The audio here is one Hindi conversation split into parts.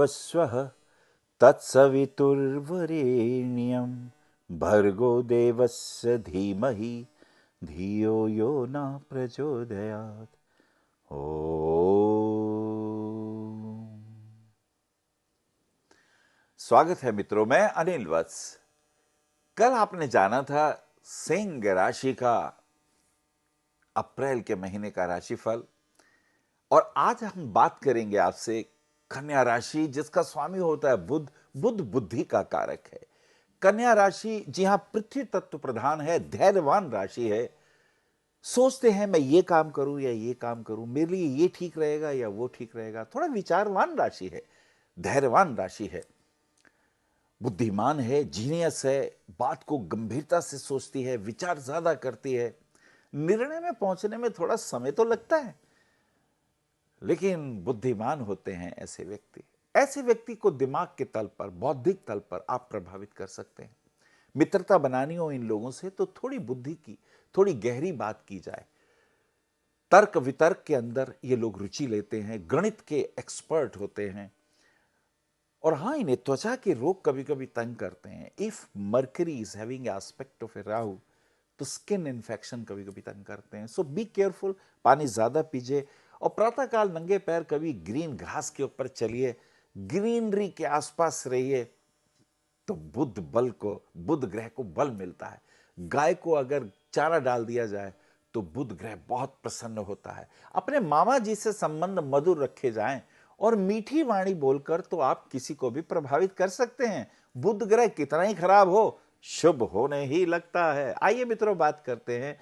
भुर्भुवस्वः तत्सवितुर्वरेण्यं भर्गो देवस्य धीमहि धियो यो न प्रचोदयात्। ओम। स्वागत है मित्रों, मैं अनिल वत्स। कल आपने जाना था सिंह राशि का अप्रैल के महीने का राशिफल, और आज हम बात करेंगे आपसे कन्या राशि, जिसका स्वामी होता है बुध। बुध बुद्धि का कारक है। कन्या राशि जी हां पृथ्वी तत्व प्रधान है, धैर्यवान राशि है। सोचते हैं मैं ये काम करूं या ये काम करूं, मेरे लिए ये ठीक रहेगा या वो ठीक रहेगा। थोड़ा विचारवान राशि है, धैर्यवान राशि है, बुद्धिमान है, जीनियस है, बात को गंभीरता से सोचती है, विचार ज्यादा करती है। निर्णय में पहुंचने में थोड़ा समय तो लगता है, लेकिन बुद्धिमान होते हैं ऐसे व्यक्ति। ऐसे व्यक्ति को दिमाग के तल पर, बौद्धिक तल पर आप प्रभावित कर सकते हैं। मित्रता बनानी हो इन लोगों से तो थोड़ी बुद्धि की, थोड़ी गहरी बात की जाए। तर्क वितर्क के अंदर ये लोग रुचि लेते हैं, गणित के एक्सपर्ट होते हैं। और हां, इन्हें त्वचा के रोग कभी कभी तंग करते हैं। If Mercury is having aspect of a Rahu, तो स्किन इन्फेक्शन कभी कभी तंग करते हैं। सो बी केयरफुल, पानी ज्यादा पीजिए, और प्रातःकाल नंगे पैर कभी ग्रीन घास के ऊपर चलिए, ग्रीनरी के आसपास रहिए, तो बुध ग्रह को बल मिलता है। गाय को अगर चारा डाल दिया जाए तो बुध ग्रह बहुत प्रसन्न होता है। अपने मामा जी से संबंध मधुर रखे जाएं और मीठी वाणी बोलकर तो आप किसी को भी प्रभावित कर सकते हैं। बुध ग्रह कितना ही खराब हो, शुभ होने ही लगता है। आइए मित्रों, बात करते हैं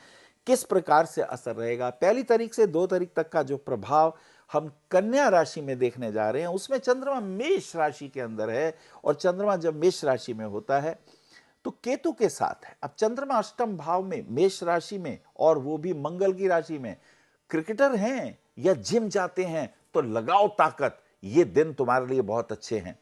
किस प्रकार से असर रहेगा। 1 तारीख से 2 तारीख तक का जो प्रभाव हम कन्या राशि में देखने जा रहे हैं, उसमें चंद्रमा मेष राशि के अंदर है। और चंद्रमा जब मेष राशि में होता है तो केतु के साथ है। अब चंद्रमा अष्टम भाव में मेष राशि में, और वो भी मंगल की राशि में। क्रिकेटर हैं या जिम जाते हैं तो लगाओ ताकत, ये दिन तुम्हारे लिए बहुत अच्छे हैं।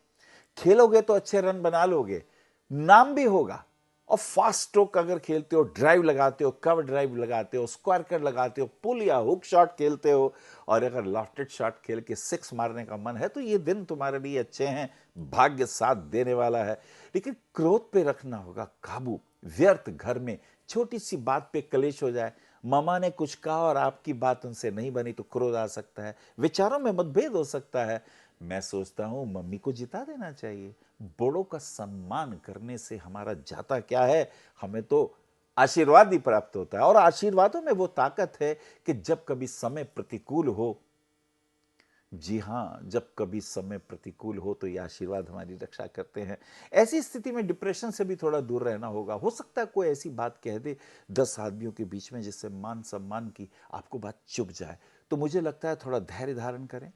खेलोगे तो अच्छे रन बना लोगे, नाम भी होगा। और फास्ट स्ट्रोक अगर खेलते हो, ड्राइव लगाते हो, कवर ड्राइव लगाते हो, स्क्वायर कट लगाते हो, पुल या हुक शॉट खेलते हो, और अगर लॉफ्टेड शॉट खेल के 6 मारने का मन है, तो ये दिन तुम्हारे लिए अच्छे हैं। भाग्य साथ देने वाला है। लेकिन क्रोध पे रखना होगा काबू। व्यर्थ घर में छोटी सी बात पे कलेश हो जाए, मामा ने कुछ कहा और आपकी बात उनसे नहीं बनी, तो क्रोध आ सकता है, विचारों में मतभेद हो सकता है। मैं सोचता हूं मम्मी को जिता देना चाहिए। बड़ों का सम्मान करने से हमारा जाता क्या है, हमें तो आशीर्वाद ही प्राप्त होता है। और आशीर्वादों में वो ताकत है कि जब कभी समय प्रतिकूल हो, जी हां, जब कभी समय प्रतिकूल हो तो ये आशीर्वाद हमारी रक्षा करते हैं। ऐसी स्थिति में डिप्रेशन से भी थोड़ा दूर रहना होगा। हो सकता है कोई ऐसी बात कह दे 10 आदमियों के बीच में जिससे मान सम्मान की आपको बात चुभ जाए, तो मुझे लगता है थोड़ा धैर्य धारण करें।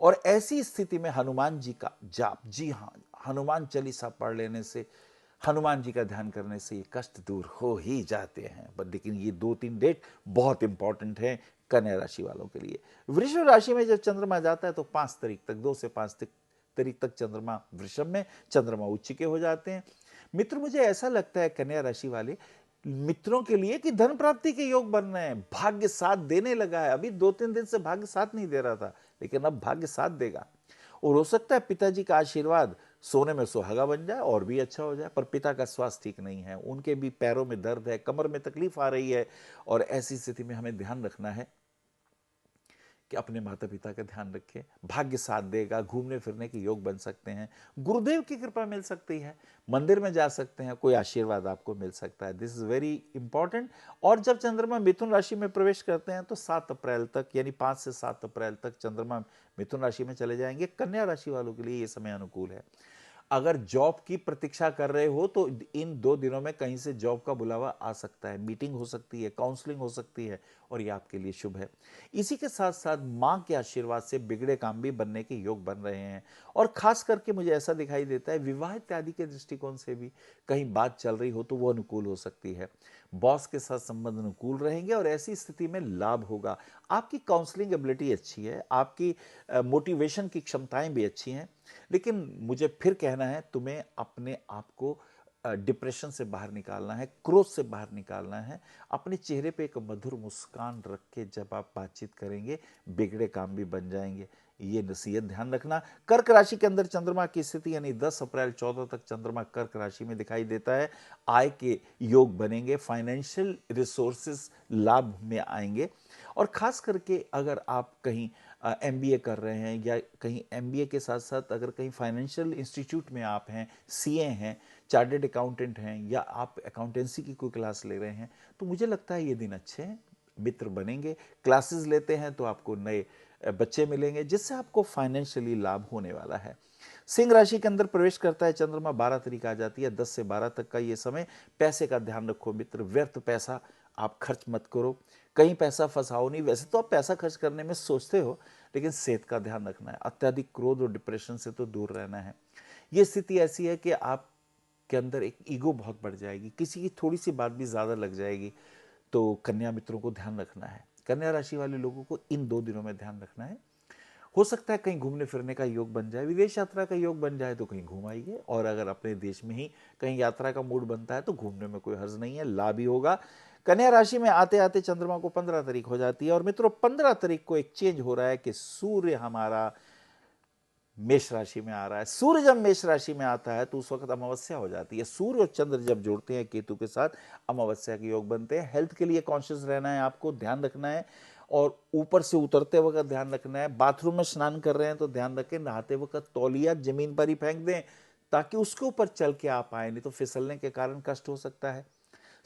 और ऐसी स्थिति में हनुमान जी का जाप, जी हां, हनुमान चालीसा पढ़ लेने से, हनुमान जी का ध्यान करने से ये कष्ट दूर हो ही जाते हैं। बट लेकिन ये 2-3 डेट बहुत इंपॉर्टेंट है कन्या राशि वालों के लिए। वृषभ राशि में जब चंद्रमा जाता है तो 5 तारीख तक, 2 से 5 तारीख तक चंद्रमा वृषभ में, चंद्रमा उच्च के हो जाते हैं। मित्र, मुझे ऐसा लगता है कन्या राशि वाले मित्रों के लिए कि धन प्राप्ति के योग बन रहे हैं। भाग्य साथ देने लगा है। अभी 2-3 दिन से भाग्य साथ नहीं दे रहा था, लेकिन अब भाग्य साथ देगा। और हो सकता है पिताजी का आशीर्वाद सोने में सुहागा बन जाए और भी अच्छा हो जाए। पर पिता का स्वास्थ्य ठीक नहीं है, उनके भी पैरों में दर्द है, कमर में तकलीफ आ रही है। और ऐसी स्थिति में हमें ध्यान रखना है कि अपने माता पिता का ध्यान रखें। भाग्य साथ देगा, घूमने फिरने के योग बन सकते हैं, गुरुदेव की कृपा मिल सकती है, मंदिर में जा सकते हैं, कोई आशीर्वाद आपको मिल सकता है। This is very important. और जब चंद्रमा मिथुन राशि में प्रवेश करते हैं तो 7 अप्रैल तक, यानी 5 से 7 अप्रैल तक चंद्रमा मिथुन राशि में चले जाएंगे। कन्या राशि वालों के लिए यह समय अनुकूल है। अगर जॉब की प्रतीक्षा कर रहे हो तो इन 2 दिनों में कहीं से जॉब का बुलावा आ सकता है, मीटिंग हो सकती है, काउंसलिंग हो सकती है, और ये आपके लिए शुभ है। इसी के साथ साथ मां के आशीर्वाद से बिगड़े काम भी बनने के योग बन रहे हैं। और खास करके मुझे ऐसा दिखाई देता है विवाह इत्यादि के दृष्टिकोण से भी कहीं बात चल रही हो तो वो अनुकूल हो सकती है। बॉस के साथ संबंध अनुकूल रहेंगे और ऐसी स्थिति में लाभ होगा। आपकी काउंसलिंग एबिलिटी अच्छी है, आपकी मोटिवेशन की क्षमताएं भी अच्छी हैं। लेकिन मुझे फिर कहना है, तुम्हें अपने आप को डिप्रेशन से बाहर निकालना है, क्रोध से बाहर निकालना है। अपने चेहरे पे एक मधुर मुस्कान रख के जब आप बातचीत करेंगे, बिगड़े काम भी बन जाएंगे। ये नसीहत ध्यान रखना। कर्क राशि के अंदर चंद्रमा की स्थिति यानी 10 अप्रैल 14 तक चंद्रमा कर्क राशि में दिखाई देता है। आय के योग बनेंगे, फाइनेंशियल रिसोर्सेस लाभ में आएंगे। और खास करके अगर आप कहीं एमबीए कर रहे हैं या कहीं एमबीए के साथ साथ अगर कहीं फाइनेंशियल इंस्टीट्यूट में आप हैं, सीए हैं, चार्टर्ड अकाउंटेंट हैं, या आप अकाउंटेंसी की कोई क्लास ले रहे हैं, तो मुझे लगता है ये दिन अच्छे हैं, मित्र बनेंगे। क्लासेस लेते हैं तो आपको नए बच्चे मिलेंगे जिससे आपको फाइनेंशियली लाभ होने वाला है। सिंह राशि के अंदर प्रवेश करता है चंद्रमा, 12 तारीख आ जाती है, 10 से 12 तक का ये समय। पैसे का ध्यान रखो मित्र, व्यर्थ पैसा आप खर्च मत करो, कहीं पैसा फंसाओ नहीं। वैसे तो आप पैसा खर्च करने में सोचते हो, लेकिन सेहत का ध्यान रखना है। अत्यधिक क्रोध और डिप्रेशन से तो दूर रहना है। ये स्थिति ऐसी है कि आप के अंदर एक ईगो बहुत बढ़ जाएगी, किसी की थोड़ी सी बात भी ज्यादा लग जाएगी। तो कन्या मित्रों को ध्यान रखना है। कन्या राशि वाले लोगों को इन 2 दिनों में ध्यान रखना है। हो सकता है कहीं घूमने फिरने का योग बन जाए, विदेश यात्रा का योग बन जाए तो कहीं घूम आइए। और अगर अपने देश में ही कहीं यात्रा का मूड बनता है तो घूमने में कोई हर्ज नहीं है, लाभ ही होगा। कन्या राशि में आते आते चंद्रमा को 15 तारीख हो जाती है। और मित्रों 15 तारीख को एक चेंज हो रहा है कि सूर्य हमारा मेष राशि में आ रहा है। सूर्य जब मेष राशि में आता है तो उस वक्त अमावस्या हो जाती है। सूर्य और चंद्र जब जुड़ते हैं केतु के साथ, अमावस्या के योग बनते हैं। हेल्थ के लिए कॉन्शियस रहना है, आपको ध्यान रखना है। और ऊपर से उतरते वक्त ध्यान रखना है। बाथरूम में स्नान कर रहे हैं तो ध्यान रखें, नहाते वक्त तौलिया जमीन पर ही फेंक दें ताकि उसके ऊपर चल के आप आए, नहीं तो फिसलने के कारण कष्ट हो सकता है।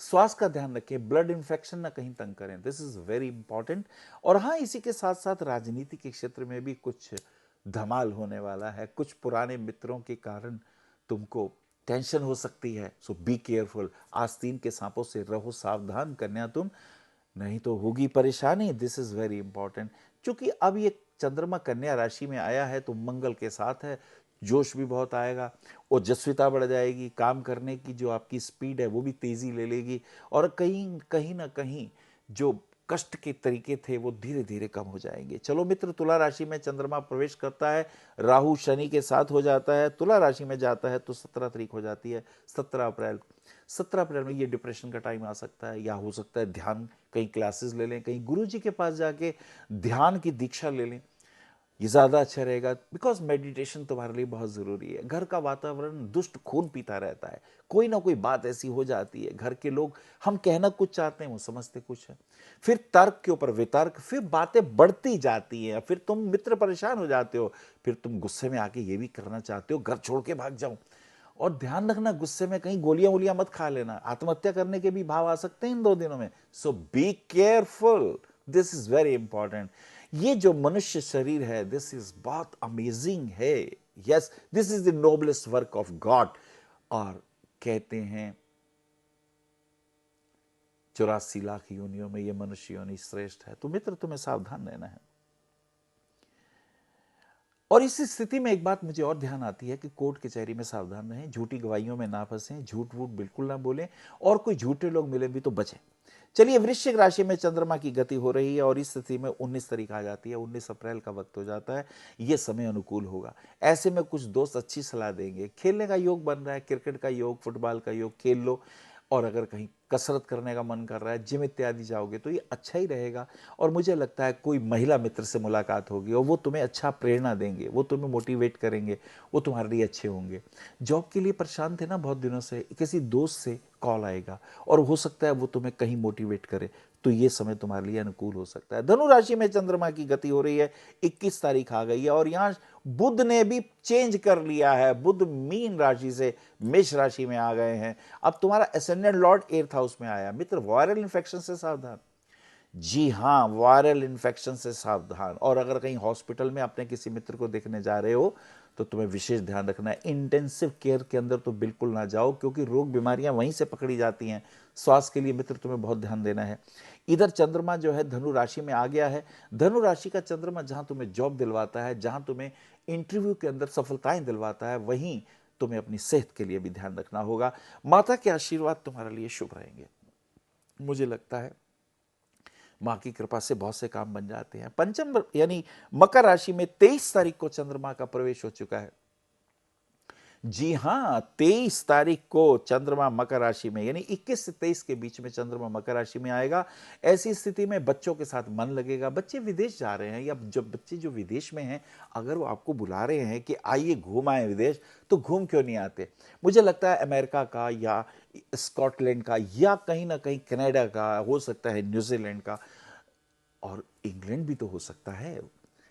स्वास्थ्य का ध्यान रखें, ब्लड इन्फेक्शन ना कहीं तंग करें, दिस इज वेरी इंपॉर्टेंट। और हाँ, इसी के साथ साथ राजनीति के क्षेत्र में भी कुछ धमाल होने वाला है। कुछ पुराने मित्रों के कारण तुमको टेंशन हो सकती है, सो बी केयरफुल। आस्तीन के सांपों से रहो सावधान कन्या तुम, नहीं तो होगी परेशानी। This is very important. क्योंकि अब ये चंद्रमा कन्या राशि में आया है तो मंगल के साथ है, जोश भी बहुत आएगा, ओजस्विता बढ़ जाएगी, काम करने की जो आपकी स्पीड है वो भी तेजी ले लेगी। और कहीं कहीं ना कहीं जो कष्ट के तरीके थे वो धीरे धीरे कम हो जाएंगे। चलो मित्र, तुला राशि में चंद्रमा प्रवेश करता है, राहु शनि के साथ हो जाता है, तुला राशि में जाता है तो 17 तारीख हो जाती है, 17 अप्रैल। 17 अप्रैल में ये डिप्रेशन का टाइम आ सकता है, या हो सकता है ध्यान कहीं क्लासेस ले लें, कहीं गुरु जी के पास जाके ध्यान की दीक्षा ले लें, ये ज्यादा अच्छा रहेगा। बिकॉज मेडिटेशन तुम्हारे लिए बहुत जरूरी है। घर का वातावरण दुष्ट खून पीता रहता है, कोई ना कोई बात ऐसी हो जाती है, घर के लोग हम कहना कुछ चाहते हैं वो समझते कुछ है, फिर तर्क के ऊपर वितर्क, फिर बातें बढ़ती जाती हैं, फिर तुम मित्र परेशान हो जाते हो, फिर तुम गुस्से में आके ये भी करना चाहते हो घर छोड़ के भाग जाऊं। और ध्यान रखना, गुस्से में कहीं गोलियां वोलियां मत खा लेना, आत्महत्या करने के भी भाव आ सकते हैं इन 2 दिनों में। So be careful, this is very important. ये जो मनुष्य शरीर है, दिस इज बहुत अमेजिंग है। Yes, this is the noblest work of God. और कहते हैं 84 लाख योनियों में ये मनुष्य योनि श्रेष्ठ है। तो मित्र तुम्हें सावधान रहना है। और इस स्थिति में एक बात मुझे और ध्यान आती है कि कोर्ट कचहरी में सावधान रहें, झूठी गवाहियों में ना फंसें, झूठ वूठ बिल्कुल ना बोलें, और कोई झूठे लोग मिले भी तो बचें। चलिए, वृश्चिक राशि में चंद्रमा की गति हो रही है और इस स्थिति में 19 तारीख आ जाती है, 19 अप्रैल का वक्त हो जाता है। ये समय अनुकूल होगा। ऐसे में कुछ दोस्त अच्छी सलाह देंगे, खेलने का योग बन रहा है, क्रिकेट का योग, फुटबॉल का योग, खेल लो। और अगर कहीं कसरत करने का मन कर रहा है, जिम इत्यादि जाओगे तो ये अच्छा ही रहेगा। और मुझे लगता है कोई महिला मित्र से मुलाकात होगी और वो तुम्हें अच्छा प्रेरणा देंगे, वो तुम्हें मोटिवेट करेंगे, वो तुम्हारे लिए अच्छे होंगे। जॉब के लिए परेशान थे ना बहुत दिनों से, किसी दोस्त से कॉल आएगा और हो सकता है वो तुम्हें कहीं मोटिवेट करे, तो ये समय तुम्हारे लिए अनुकूल हो सकता है। धनु राशि में चंद्रमा की गति हो रही है, 21 तारीख आ गई है और यहां बुध ने भी चेंज कर लिया है। बुध मीन राशि से मेष राशि में आ गए हैं। अब तुम्हारा असेंडेंट लॉर्ड 8th हाउस में आया। मित्र, वायरल इन्फेक्शन से सावधान। जी हाँ, वायरल इन्फेक्शन से सावधान। और अगर कहीं हॉस्पिटल में अपने किसी मित्र को देखने जा रहे हो तो तुम्हें विशेष ध्यान रखना है। इंटेंसिव केयर के अंदर तो बिल्कुल ना जाओ, क्योंकि रोग बीमारियां वहीं से पकड़ी जाती हैं। स्वास्थ्य के लिए मित्र तुम्हें बहुत ध्यान देना है। इधर चंद्रमा जो है धनु राशि में आ गया है। धनु राशि का चंद्रमा जहां तुम्हें जॉब दिलवाता है, जहां तुम्हें इंटरव्यू के अंदर सफलताएं दिलवाता है, वहीं तुम्हें अपनी सेहत के लिए भी ध्यान रखना होगा। माता के आशीर्वाद तुम्हारे लिए शुभ रहेंगे। मुझे लगता है माँ की कृपा से बहुत से काम बन जाते हैं। पंचम यानी मकर राशि में 23 तारीख को चंद्रमा का प्रवेश हो चुका है। जी हाँ, 23 तारीख को चंद्रमा मकर राशि में, यानी 21 से 23 के बीच में चंद्रमा मकर राशि में आएगा। ऐसी स्थिति में बच्चों के साथ मन लगेगा। बच्चे विदेश जा रहे हैं, या जब बच्चे जो विदेश में हैं, अगर वो आपको बुला रहे हैं कि आइए घूम आए विदेश, तो घूम क्यों नहीं आते? मुझे लगता है अमेरिका का, या स्कॉटलैंड का, या कहीं ना कहीं कनाडा का, हो सकता है न्यूजीलैंड का, और इंग्लैंड भी तो हो सकता है।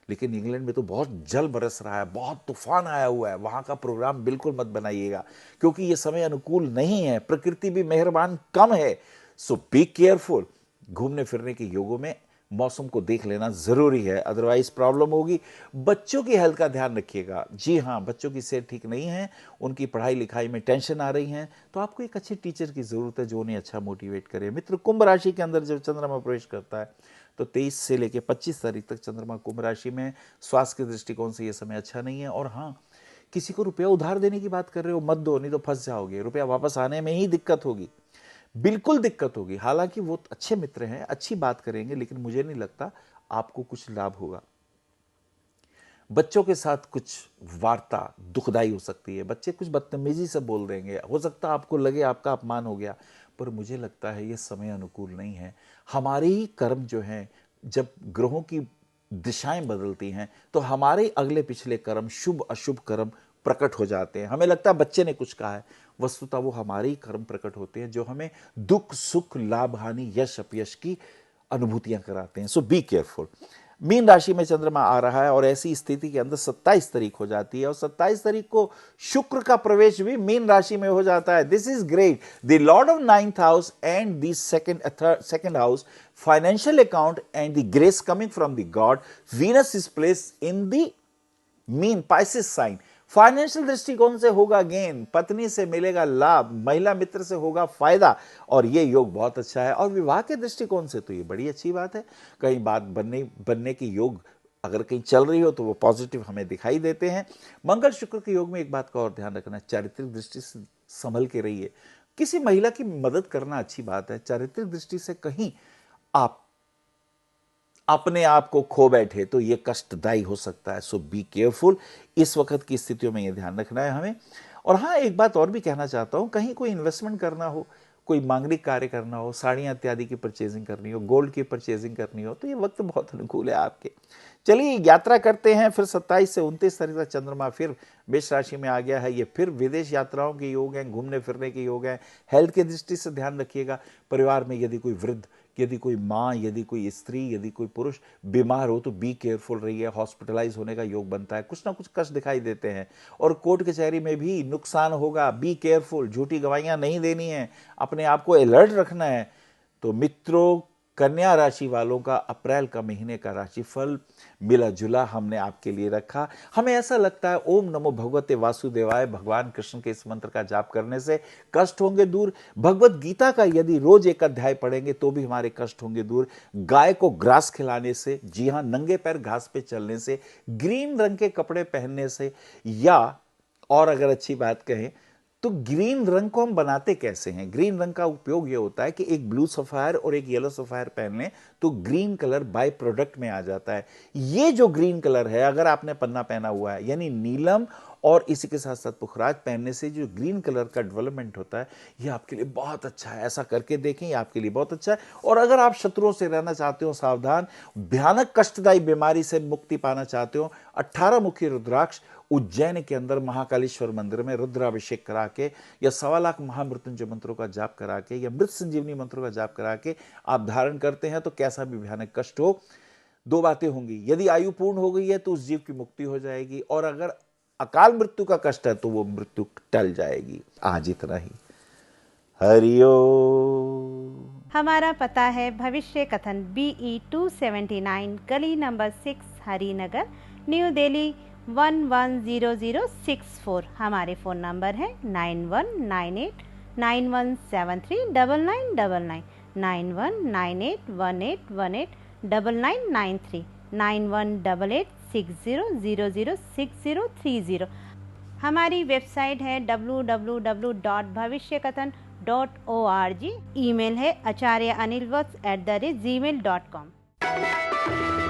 लेकिन इंग्लैंड में तो बहुत जल बरस रहा है, बहुत तूफान आया हुआ है, वहां का प्रोग्राम बिल्कुल मत बनाइएगा, क्योंकि ये समय अनुकूल नहीं है। प्रकृति भी मेहरबान कम है। सो बी केयरफुल। घूमने फिरने के योगों में मौसम को देख लेना जरूरी है, अदरवाइज प्रॉब्लम होगी। बच्चों की हेल्थ का ध्यान रखिएगा। जी हाँ, बच्चों की सेहत ठीक नहीं है, उनकी पढ़ाई लिखाई में टेंशन आ रही है, तो आपको एक अच्छे टीचर की जरूरत है जो उन्हें अच्छा मोटिवेट करे। मित्र, कुंभ राशि के अंदर जब चंद्रमा प्रवेश करता है तो 23 से लेकर 25 तारीख तक चंद्रमा कुंभ राशि में। स्वास्थ्य के दृष्टिकोण से यह समय अच्छा नहीं है। और हाँ, किसी को रुपया उधार देने की बात कर रहे हो, मत दो, नहीं तो फंस जाओगे। रुपया वापस आने में ही दिक्कत होगी, बिल्कुल दिक्कत होगी। हालांकि वो अच्छे मित्र हैं, अच्छी बात करेंगे, लेकिन मुझे नहीं लगता आपको कुछ लाभ होगा। बच्चों के साथ कुछ वार्ता दुखदाई हो सकती है। बच्चे कुछ बदतमीजी से बोल देंगे, हो सकता है आपको लगे आपका अपमान हो गया, पर मुझे लगता है ये समय अनुकूल नहीं है। हमारे ही कर्म जो हैं, जब ग्रहों की दिशाएं बदलती हैं, तो हमारे अगले पिछले कर्म, शुभ अशुभ कर्म प्रकट हो जाते हैं। हमें लगता है बच्चे ने कुछ कहा है, वस्तुतः वो हमारे ही कर्म प्रकट होते हैं जो हमें दुख सुख लाभ हानि यश अपयश की अनुभूतियां कराते हैं। सो बी केयरफुल। मीन राशि में चंद्रमा आ रहा है और ऐसी स्थिति के अंदर 27 तारीख हो जाती है, और 27 तारीख को शुक्र का प्रवेश भी मीन राशि में हो जाता है। This is great. The lord of 9th house and the second house, financial account and the grace coming from the god Venus is placed in the Meen Pisces sign. Financial दृष्टिकोण से होगा गेन, पत्नी से मिलेगा लाभ, महिला मित्र से होगा फायदा, और ये योग बहुत अच्छा है। और विवाह के दृष्टिकोण से तो ये बड़ी अच्छी बात है। कहीं बात बनने की योग अगर कहीं चल रही हो तो वो पॉजिटिव हमें दिखाई देते हैं। मंगल शुक्र के योग में एक बात का और ध्यान रखना, चारित्रिक दृष्टि से संभल के रहिए। किसी महिला की मदद करना अच्छी बात है, चारित्रिक दृष्टि से कहीं आप अपने आप को खो बैठे तो यह कष्टदायी हो सकता है। सो बी केयरफुल। इस वक्त की स्थितियों में यह ध्यान रखना है हमें। और हाँ, एक बात और भी कहना चाहता हूं, कहीं कोई इन्वेस्टमेंट करना हो, कोई मांगलिक कार्य करना हो, साड़ियां इत्यादि की परचेजिंग करनी हो, गोल्ड की परचेजिंग करनी हो, तो ये वक्त बहुत अनुकूल है आपके। चलिए यात्रा करते हैं। फिर 27 से 29 तारीख तक चंद्रमा फिर मेष राशि में आ गया है। ये फिर विदेश यात्राओं के योग हैं, घूमने फिरने के योग हैं। हेल्थ की दृष्टि से ध्यान रखिएगा। परिवार में यदि कोई वृद्ध, यदि कोई माँ, यदि कोई स्त्री, यदि कोई पुरुष बीमार हो तो बी केयरफुल रहिए। हॉस्पिटलाइज होने का योग बनता है, कुछ ना कुछ कष्ट दिखाई देते हैं। और कोर्ट कचहरी में भी नुकसान होगा, बी केयरफुल। झूठी गवाहियां नहीं देनी है, अपने आप को अलर्ट रखना है। तो मित्रों, कन्या राशि वालों का अप्रैल का महीने का राशिफल मिला जुला हमने आपके लिए रखा। हमें ऐसा लगता है ओम नमो भगवते वासुदेवाय, भगवान कृष्ण के इस मंत्र का जाप करने से कष्ट होंगे दूर। भगवत गीता का यदि रोज एक अध्याय पढ़ेंगे तो भी हमारे कष्ट होंगे दूर। गाय को ग्रास खिलाने से, जी हां, नंगे पैर घास पे चलने से, ग्रीन रंग के कपड़े पहनने से, या और अगर अच्छी बात कहें तो ग्रीन रंग को हम बनाते कैसे हैं? ग्रीन रंग का उपयोग यह होता है कि एक ब्लू सफायर और एक येलो सफायर पहन लें तो ग्रीन कलर बाय प्रोडक्ट में आ जाता है। ये जो ग्रीन कलर है, अगर आपने पन्ना पहना हुआ है, यानी नीलम और इसी के साथ साथ पुखराज पहनने से जो ग्रीन कलर का डेवलपमेंट होता है, ये आपके लिए बहुत अच्छा है। ऐसा करके देखें, ये आपके लिए बहुत अच्छा है। और अगर आप शत्रुओं से रहना चाहते हो सावधान, भयानक कष्टदायी बीमारी से मुक्ति पाना चाहते हो, 18 मुखी रुद्राक्ष उज्जैन के अंदर महाकालेश्वर मंदिर में रुद्राभिषेक करा के, या 1.25 लाख महामृत्युंजय मंत्रों का जाप करा के, या मृत संजीवनी मंत्रों का जाप करा के आप धारण करते हैं तो कैसा भी भयानक कष्ट हो, दो बातें होंगी। यदि आयु पूर्ण हो गई है तो उस जीव की मुक्ति हो जाएगी, और अगर अकाल मृत्यु का कष्ट है तो वो मृत्यु टल जाएगी। आज इतना ही। हरिओम। हमारा पता है भविष्य कथन BE 279 गली नंबर 6 हरिनगर, न्यू दिल्ली 110064। हमारे फ़ोन नंबर है 919891739999, 919818189993, 918860006030। हमारी वेबसाइट है www.bhavishyakathan.org। ईमेल है acharyaanilvats@gmail.com।